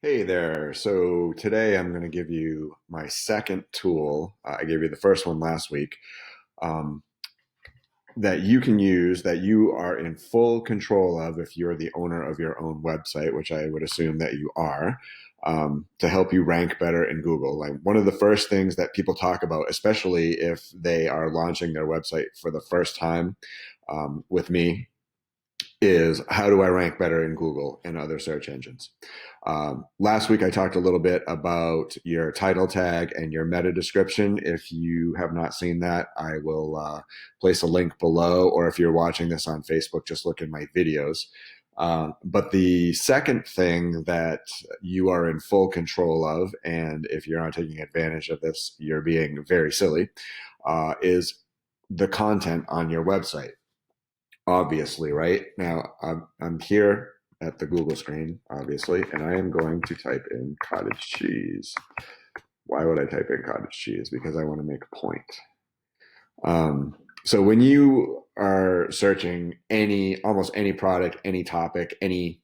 Hey there. So today I'm going to give you my second tool. I gave you the first one last week, um, that you can use, that you are in full control of if you're the owner of your own website, which I would assume that you are, to help you rank better in Google. Like one of the first things that people talk about, especially if they are launching their website for the first time, with me, is how do I rank better in Google and other search engines? Last week, I talked a little bit about your title tag and your meta description. If you have not seen that, I will place a link below, or if you're watching this on Facebook, just look in my videos. But the second thing that you are in full control of, and if you're not taking advantage of this, you're being very silly, is the content on your website. Obviously, right? Now, I'm here at the Google screen, obviously, and I am going to type in cottage cheese. Why would I type in cottage cheese? Because I want to make a point. So when you are searching almost any product, any topic, any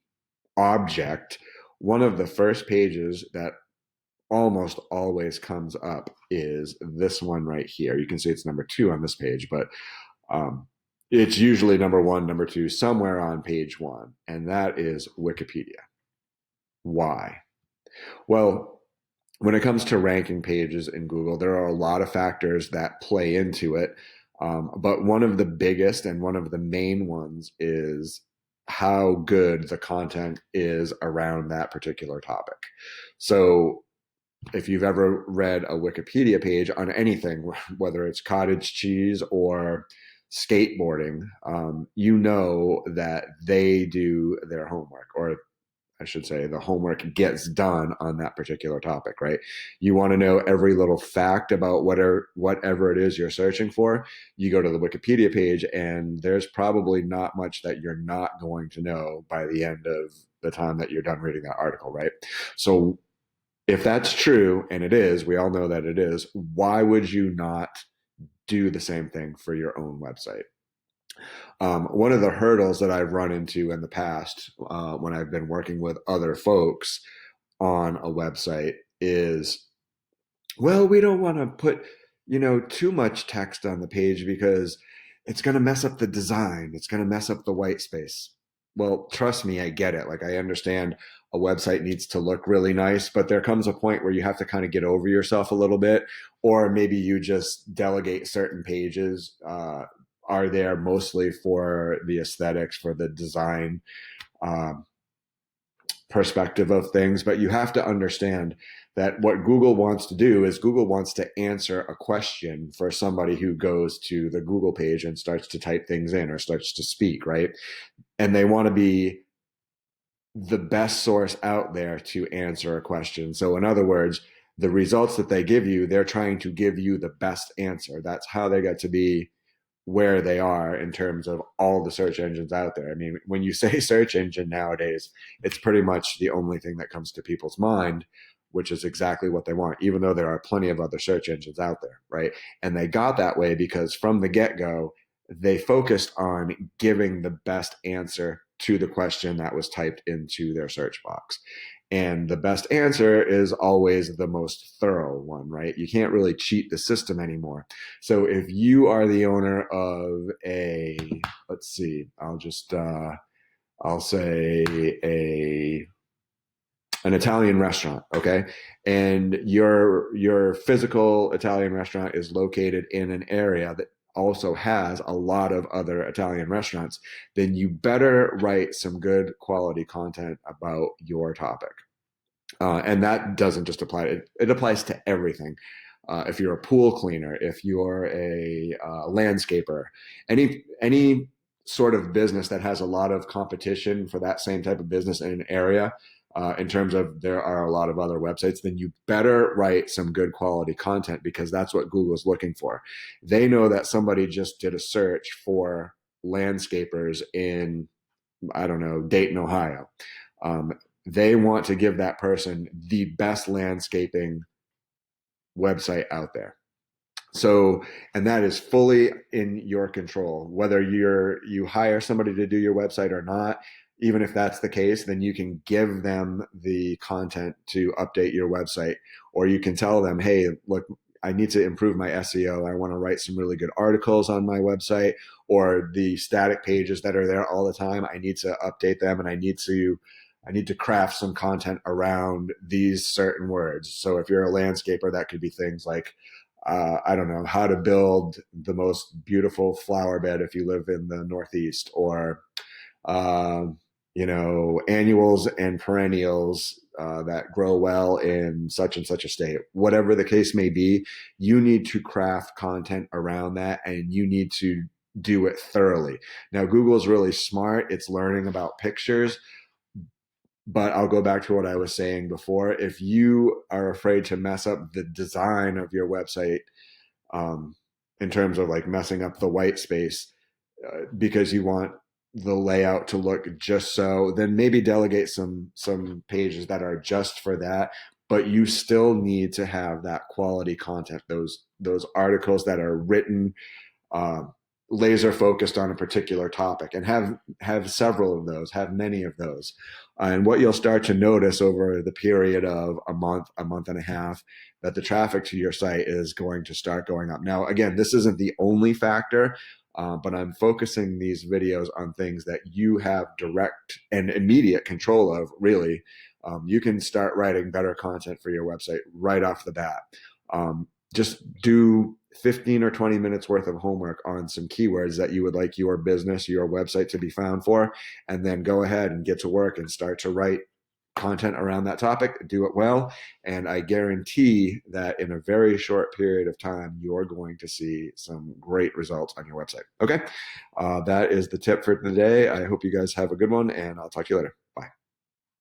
object, one of the first pages that almost always comes up is this one right here. You can see it's number 2 on this page, but um, it's usually number 1, number 2, somewhere on page 1, and that is Wikipedia. Why? Well, when it comes to ranking pages in Google, there are a lot of factors that play into it. But one of the biggest and one of the main ones is how good the content is around that particular topic. So if you've ever read a Wikipedia page on anything, whether it's cottage cheese or skateboarding, you know that they do their homework, or I should say the homework gets done on that particular topic, right? You want to know every little fact about whatever it is you're searching for. You go to the Wikipedia page, and there's probably not much that you're not going to know by the end of the time that you're done reading that article, right? So if that's true, and it is, we all know that it is, why would you not do the same thing for your own website? One of the hurdles that I've run into in the past, when I've been working with other folks on a website, is, well, we don't want to put, too much text on the page because it's going to mess up the design. It's going to mess up the white space. Well, trust me, I get it. Like, I understand a website needs to look really nice, but there comes a point where you have to kind of get over yourself a little bit, or maybe you just delegate certain pages. Are there mostly for the aesthetics, for the design, um, perspective of things, but you have to understand that what Google wants to do is Google wants to answer a question for somebody who goes to the Google page and starts to type things in or starts to speak, right? And they want to be the best source out there to answer a question. So in other words, the results that they give you, they're trying to give you the best answer. That's how they get to be where they are in terms of all the search engines out there. I mean, when you say search engine nowadays, it's pretty much the only thing that comes to people's mind, which is exactly what they want, even though there are plenty of other search engines out there, right? And they got that way because from the get-go, they focused on giving the best answer to the question that was typed into their search box. And the best answer is always the most thorough one, right? You can't really cheat the system anymore. So if you are the owner of let's see, I'll say an Italian restaurant, okay? And your physical Italian restaurant is located in an area that also has a lot of other Italian restaurants, then you better write some good quality content about your topic. And that doesn't just apply, it applies to everything. If you're a pool cleaner, if you're a landscaper, any sort of business that has a lot of competition for that same type of business in an area, in terms of there are a lot of other websites, then you better write some good quality content because that's what Google's looking for. They know that somebody just did a search for landscapers in, I don't know, Dayton, Ohio. Um, they want to give that person the best landscaping website out there. So, and that is fully in your control. Whether you hire somebody to do your website or not, even if that's the case, then you can give them the content to update your website, or you can tell them, hey, look, I need to improve my SEO. I want to write some really good articles on my website, or the static pages that are there all the time. I need to update them, and I need to craft some content around these certain words. So if you're a landscaper, that could be things like, I don't know, how to build the most beautiful flower bed if you live in the Northeast, or uh, annuals and perennials that grow well in such and such a state. Whatever the case may be, you need to craft content around that, and you need to do it thoroughly. Now, Google's really smart. It's learning about pictures, but I'll go back to what I was saying before. If you are afraid to mess up the design of your website, um, in terms of like messing up the white space, because you want the layout to look just so, then maybe delegate some pages that are just for that. But you still need to have that quality content, those articles that are written uh, laser focused on a particular topic, and have several of those, have many of those. And what you'll start to notice over the period of a month and a half, that the traffic to your site is going to start going up. Now, again, this isn't the only factor, but I'm focusing these videos on things that you have direct and immediate control of, really. You can start writing better content for your website right off the bat. Just do 15 or 20 minutes worth of homework on some keywords that you would like your business, your website to be found for, and then go ahead and get to work and start to write content around that topic. Do it well, and I guarantee that in a very short period of time, you're going to see some great results on your website. Okay, that is the tip for today. I hope you guys have a good one, and I'll talk to you later.